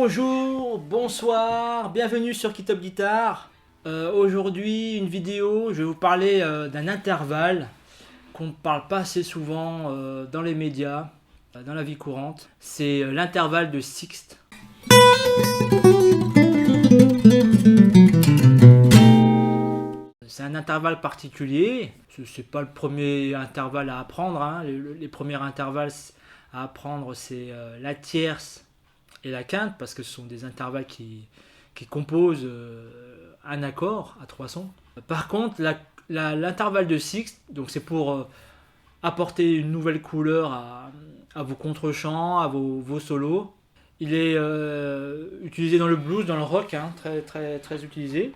Bonjour, bonsoir, bienvenue sur Kitop Guitare. Aujourd'hui, une vidéo, je vais vous parler d'un intervalle qu'on ne parle pas assez souvent dans les médias, dans la vie courante. C'est l'intervalle de sixte. C'est un intervalle particulier, c'est pas le premier intervalle à apprendre, hein. Les premiers intervalles à apprendre, c'est la tierce et la quinte, parce que ce sont des intervalles qui composent un accord à trois sons. Par contre, l'intervalle de sixte, donc c'est pour apporter une nouvelle couleur à vos contre-chants, à vos solos. Il est utilisé dans le blues, dans le rock, hein, très, très, très utilisé.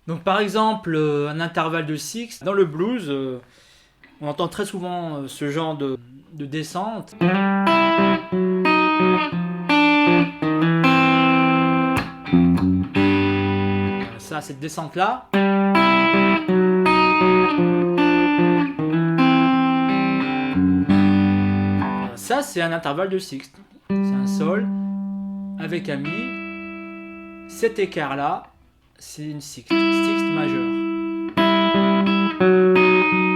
Donc par exemple, un intervalle de sixte, dans le blues, on entend très souvent ce genre de descente. Ça, cette descente-là. Ça, c'est un intervalle de sixte. C'est un sol avec un mi. Cet écart-là, c'est une sixte majeure.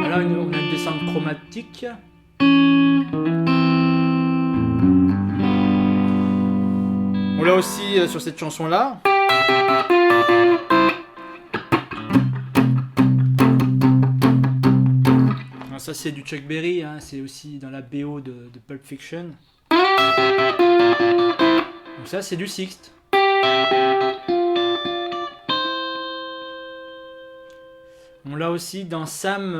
Là, on a une descente chromatique. On l'a aussi sur cette chanson-là. Alors ça, c'est du Chuck Berry, hein, c'est aussi dans la BO de Pulp Fiction. Donc ça, c'est du sixte. On l'a aussi dans Sam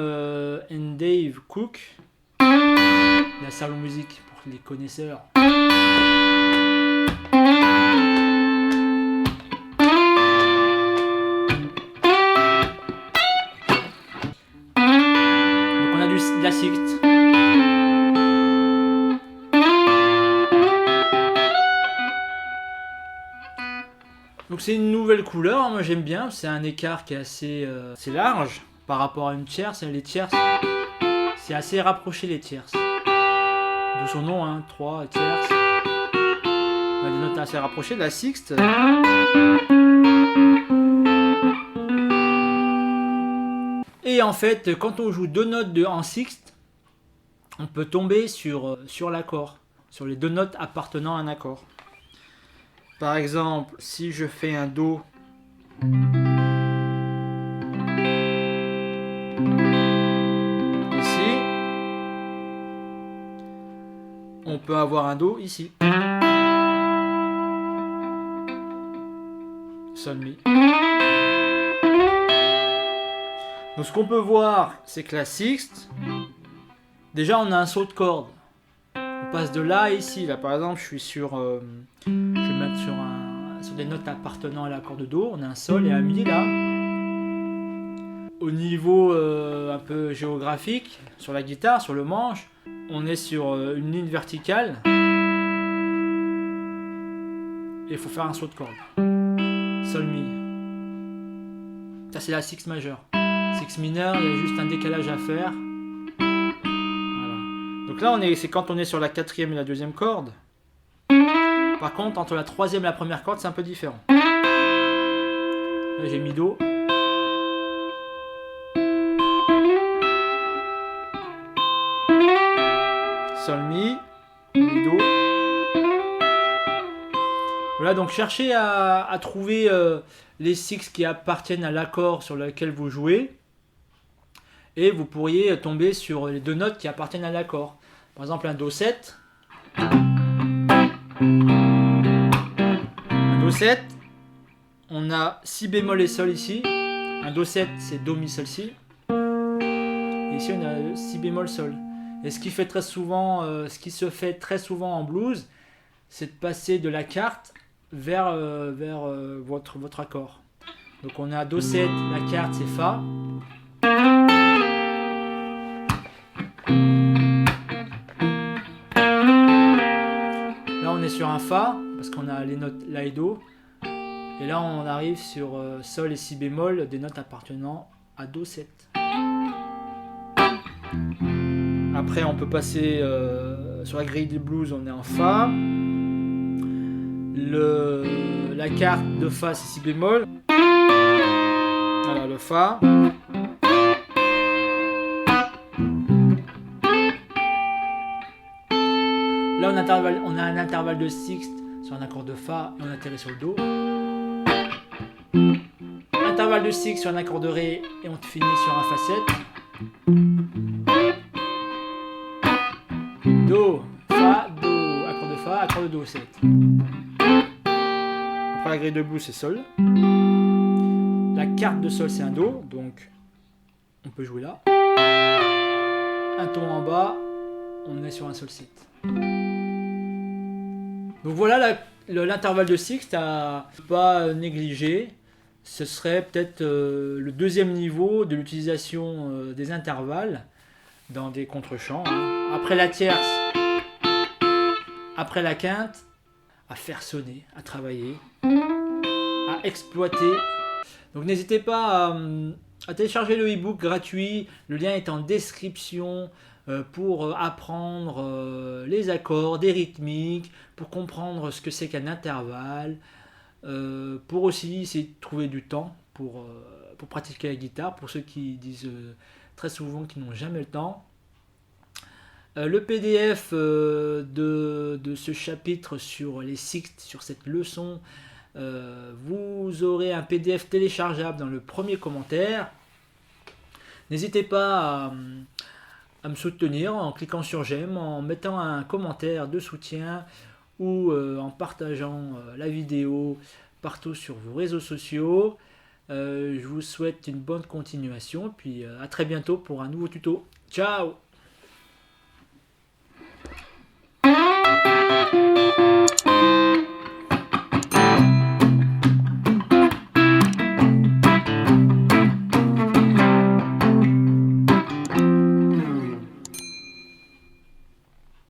and Dave Cook, la salon musique pour les connaisseurs. Donc on a de la sixte. Donc c'est une nouvelle couleur, moi j'aime bien, c'est un écart qui est assez large par rapport à une tierce. Les tierces, c'est assez rapproché les tierces. D'où son nom, hein, 3 tierces. On a des notes assez rapprochées. La sixte. Et en fait, quand on joue deux notes en sixte, on peut tomber sur l'accord, sur les deux notes appartenant à un accord. Par exemple, si je fais un Do, ici, on peut avoir un Do ici. Sol Mi. Donc ce qu'on peut voir, c'est que la sixte, déjà on a un saut de corde. On passe de là à ici. Là par exemple, je suis sur... je vais mettre sur des notes appartenant à l'accord de Do. On a un Sol et un Mi là. Au niveau un peu géographique, sur la guitare, sur le manche, on est sur une ligne verticale. Et il faut faire un saut de corde. Sol Mi. Ça c'est la sixte majeure. Sixte mineure, il y a juste un décalage à faire. Donc là, c'est quand on est sur la quatrième et la deuxième corde. Par contre, entre la troisième et la première corde, c'est un peu différent. Là, j'ai mis Do. Sol Mi. Mi Do. Voilà, donc cherchez à trouver les sixtes qui appartiennent à l'accord sur lequel vous jouez. Et vous pourriez tomber sur les deux notes qui appartiennent à l'accord. Par exemple, un Do7. Un Do7. On a Si bémol et Sol ici. Un Do7, c'est Do, Mi, Sol, Si. Et ici, on a Si bémol, Sol. Et ce qui se fait très souvent en blues, c'est de passer de la carte vers votre accord. Donc on a Do7, la carte, c'est Fa. Là on est sur un Fa parce qu'on a les notes La et Do, et là on arrive sur Sol et Si bémol, des notes appartenant à Do7. Après, on peut passer sur la grille des blues, on est en Fa. La carte de Fa, c'est Si bémol. Voilà, le Fa. Là, on a un intervalle de sixte sur un accord de Fa et on atterrit sur le Do. Intervalle de sixte sur un accord de Ré et on finit sur un Fa7. Do, Fa, Do, accord de Fa, accord de Do7. Après la grille de blues, c'est Sol. La carte de Sol, c'est un Do, donc on peut jouer là. Un ton en bas, on est sur un Sol7. Donc voilà l'intervalle de sixte à pas négliger. Ce serait peut-être le deuxième niveau de l'utilisation des intervalles dans des contre-chants. Après la tierce, après la quinte, à faire sonner, à travailler, à exploiter. Donc n'hésitez pas à télécharger le e-book gratuit. Le lien est en description pour apprendre les accords, des rythmiques, pour comprendre ce que c'est qu'un intervalle, pour aussi essayer de trouver du temps pour pratiquer la guitare, pour ceux qui disent très souvent qu'ils n'ont jamais le temps. Le PDF de ce chapitre sur les sixtes, sur cette leçon, vous aurez un PDF téléchargeable dans le premier commentaire. N'hésitez pas à me soutenir en cliquant sur j'aime, en mettant un commentaire de soutien ou en partageant la vidéo partout sur vos réseaux sociaux. Je vous souhaite une bonne continuation, puis à très bientôt pour un nouveau tuto. Ciao!